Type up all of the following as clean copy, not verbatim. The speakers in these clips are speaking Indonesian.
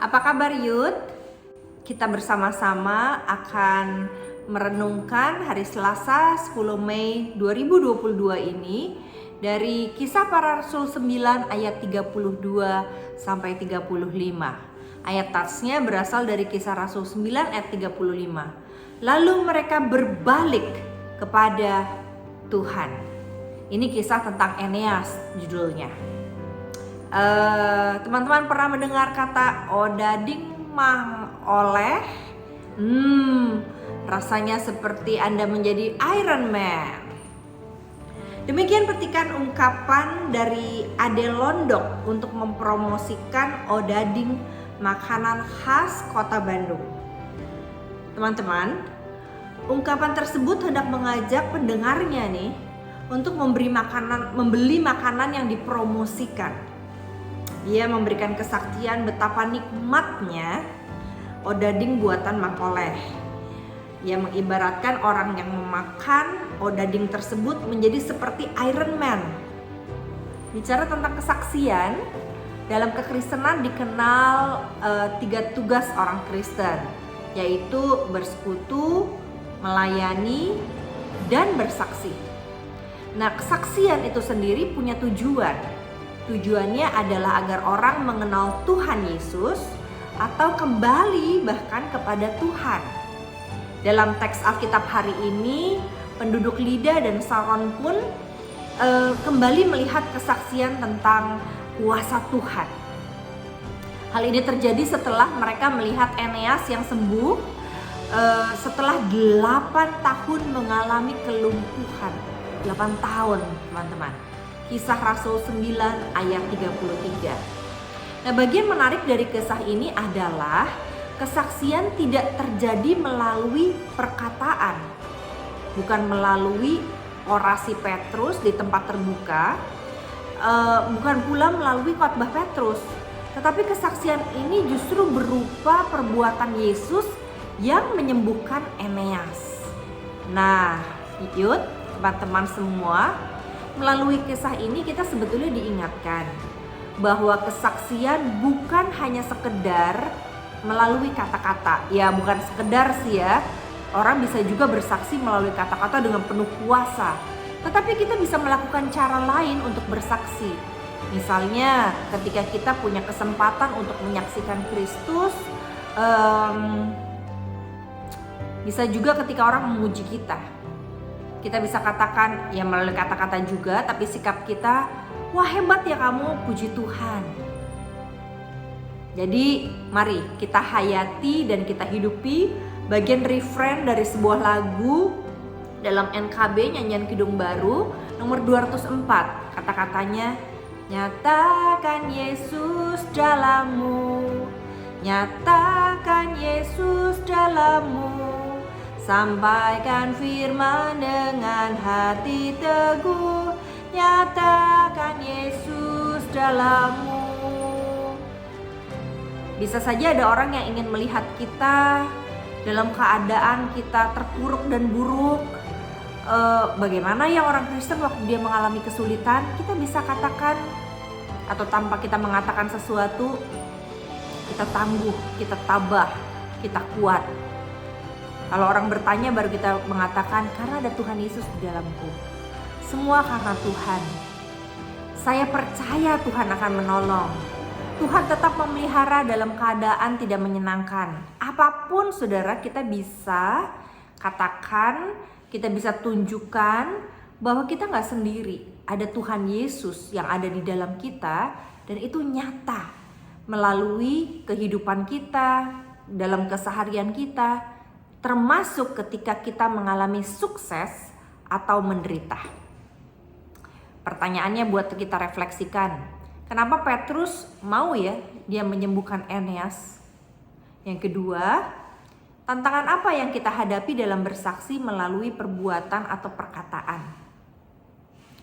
Apa kabar Yud? Kita bersama-sama akan merenungkan hari Selasa 10 Mei 2022 ini dari Kisah Para Rasul 9 ayat 32 sampai 35. Ayat tasnya berasal dari Kisah Rasul 9 ayat 35. Lalu mereka berbalik kepada Tuhan. Ini kisah tentang Eneas judulnya. Teman-teman pernah mendengar kata odading mang oleh? Rasanya seperti Anda menjadi Iron Man. Demikian petikan ungkapan dari Ade Londok untuk mempromosikan odading, makanan khas kota Bandung. Teman-teman, ungkapan tersebut hendak mengajak pendengarnya nih untuk membeli makanan yang dipromosikan. Ia memberikan kesaksian betapa nikmatnya odading buatan Mang Oleh. Ia mengibaratkan orang yang memakan odading tersebut menjadi seperti Iron Man. Bicara tentang kesaksian, dalam kekristenan dikenal 3 tugas orang Kristen, yaitu bersekutu, melayani, dan bersaksi. Nah, kesaksian itu sendiri punya tujuan. Tujuannya adalah agar orang mengenal Tuhan Yesus atau kembali bahkan kepada Tuhan. Dalam teks Alkitab hari ini, penduduk Lida dan Saron pun kembali melihat kesaksian tentang kuasa Tuhan. Hal ini terjadi setelah mereka melihat Eneas yang sembuh setelah 8 tahun mengalami kelumpuhan. 8 tahun, teman-teman. Kisah Rasul 9 ayat 33. Nah, bagian menarik dari kisah ini adalah kesaksian tidak terjadi melalui perkataan, bukan melalui orasi Petrus di tempat terbuka, bukan pula melalui khotbah Petrus, tetapi kesaksian ini justru berupa perbuatan Yesus yang menyembuhkan Eneas. Nah, Yud, teman-teman semua, melalui kisah ini kita sebetulnya diingatkan bahwa kesaksian bukan hanya sekedar melalui kata-kata. Ya, bukan sekedar sih ya. Orang bisa juga bersaksi melalui kata-kata dengan penuh kuasa. Tetapi kita bisa melakukan cara lain untuk bersaksi. Misalnya ketika kita punya kesempatan untuk menyaksikan Kristus, bisa juga ketika orang memuji kita. Kita bisa katakan ya melalui kata-kata juga, tapi sikap kita, wah hebat ya kamu, puji Tuhan. Jadi mari kita hayati dan kita hidupi bagian refrain dari sebuah lagu dalam NKB Nyanyian Kidung Baru nomor 204. Kata-katanya, nyatakan Yesus dalammu, nyatakan Yesus dalammu, sampaikan firman dengan hati teguh, nyatakan Yesus dalammu. Bisa saja ada orang yang ingin melihat kita dalam keadaan kita terpuruk dan buruk. Bagaimana ya orang Kristen waktu dia mengalami kesulitan? Kita bisa katakan, atau tanpa kita mengatakan sesuatu, kita tangguh, kita tabah, kita kuat. Kalau orang bertanya baru kita mengatakan, karena ada Tuhan Yesus di dalamku. Semua karena Tuhan. Saya percaya Tuhan akan menolong. Tuhan tetap memelihara dalam keadaan tidak menyenangkan. Apapun saudara, kita bisa katakan, kita bisa tunjukkan bahwa kita gak sendiri. Ada Tuhan Yesus yang ada di dalam kita, dan itu nyata melalui kehidupan kita, dalam keseharian kita, termasuk ketika kita mengalami sukses atau menderita. Pertanyaannya buat kita refleksikan, kenapa Petrus mau ya dia menyembuhkan Eneas? Yang kedua, tantangan apa yang kita hadapi dalam bersaksi melalui perbuatan atau perkataan,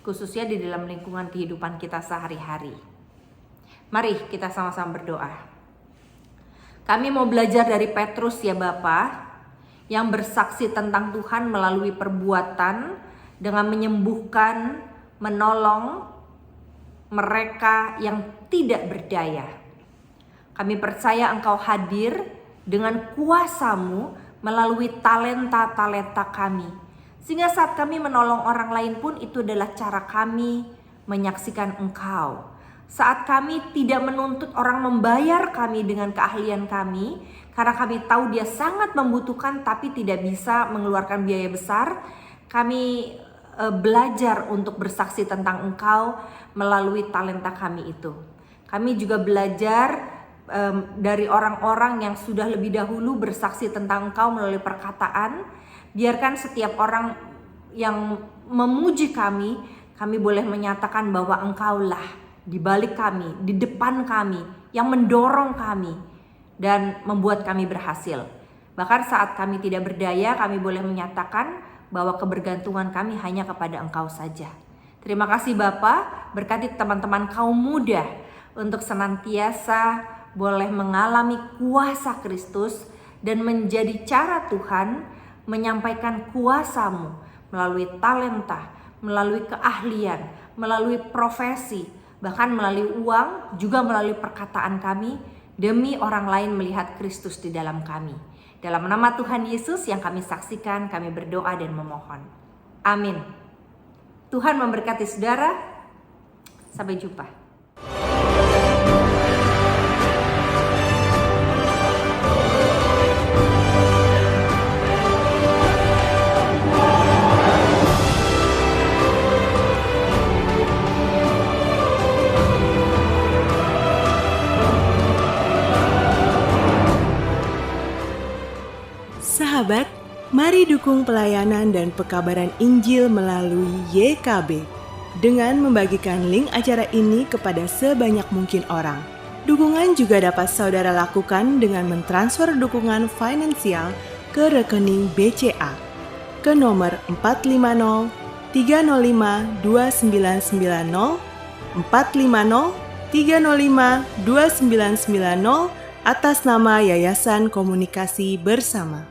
khususnya di dalam lingkungan kehidupan kita sehari-hari? Mari kita sama-sama berdoa. Kami mau belajar dari Petrus ya Bapa, yang bersaksi tentang Tuhan melalui perbuatan dengan menyembuhkan, menolong mereka yang tidak berdaya. Kami percaya Engkau hadir dengan kuasa-Mu melalui talenta-talenta kami. Sehingga saat kami menolong orang lain pun itu adalah cara kami menyaksikan Engkau. Saat kami tidak menuntut orang membayar kami dengan keahlian kami, karena kami tahu dia sangat membutuhkan tapi tidak bisa mengeluarkan biaya besar, kami belajar untuk bersaksi tentang Engkau melalui talenta kami itu. Kami juga belajar dari orang-orang yang sudah lebih dahulu bersaksi tentang Engkau melalui perkataan. Biarkan setiap orang yang memuji kami boleh menyatakan bahwa Engkaulah di balik kami, di depan kami, yang mendorong kami dan membuat kami berhasil. Bahkan saat kami tidak berdaya, kami boleh menyatakan bahwa kebergantungan kami hanya kepada Engkau saja. Terima kasih Bapa, berkati teman-teman kaum muda untuk senantiasa boleh mengalami kuasa Kristus dan menjadi cara Tuhan menyampaikan kuasa-Mu melalui talenta, melalui keahlian, melalui profesi, bahkan melalui uang, juga melalui perkataan kami, demi orang lain melihat Kristus di dalam kami. Dalam nama Tuhan Yesus yang kami saksikan, kami berdoa dan memohon. Amin. Tuhan memberkati saudara. Sampai jumpa. Sahabat, mari dukung pelayanan dan pekabaran Injil melalui YKB dengan membagikan link acara ini kepada sebanyak mungkin orang. Dukungan juga dapat saudara lakukan dengan mentransfer dukungan finansial ke rekening BCA ke nomor 450 305 2990 450 305 2990 atas nama Yayasan Komunikasi Bersama.